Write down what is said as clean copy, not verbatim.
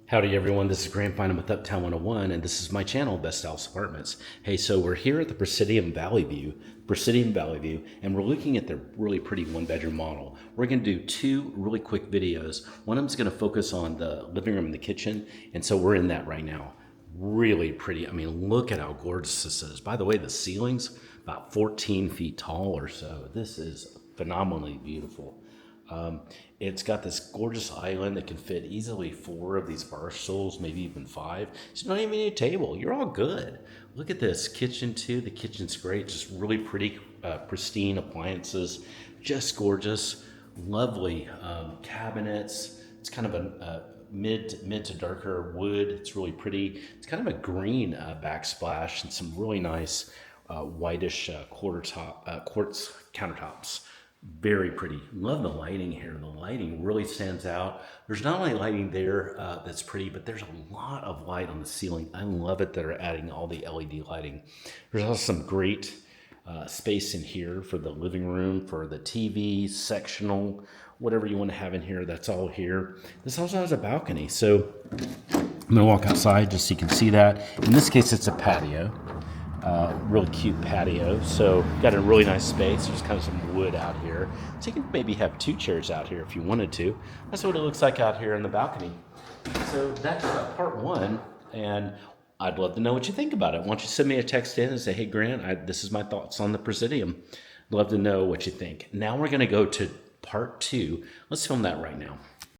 Howdy everyone, this is Grant Bynum with Uptown 101, and this is my channel, Best House Apartments. Hey, so we're here at the Presidium Valley View, and we're looking at the really pretty one-bedroom model. We're going to do two really quick videos. One of them's going to focus on the living room and the kitchen, and so we're in that right now. Really pretty. I mean, look at how gorgeous this is. By the way, the ceiling's about 14 feet tall or so. This is phenomenally beautiful. It's got this gorgeous island that can fit easily 4 of these bar stools, maybe even 5. So you don't even need a table. You're all good. Look at this kitchen too. The kitchen's great. Just really pretty, pristine appliances. Just gorgeous. Lovely cabinets. It's kind of a mid to darker wood. It's really pretty. It's kind of a green backsplash and some really nice whitish quartz countertops. Very pretty. Love the lighting here. The lighting really stands out. There's not only lighting there that's pretty, but there's a lot of light on the ceiling. I love it that are adding all the LED lighting. There's also some great space in here for the living room, for the TV, sectional, whatever you want to have in here. That's all here. This also has a balcony. So I'm going to walk outside just so you can see that. In this case, it's a patio. Really cute patio. So got a really nice space. There's kind of some wood out here. So you can maybe have 2 chairs out here if you wanted to. That's what it looks like out here in the balcony. So that's part 1. And I'd love to know what you think about it. Why don't you send me a text in and say, hey, Grant, this is my thoughts on the Presidium. I'd love to know what you think. Now we're going to go to part 2. Let's film that right now.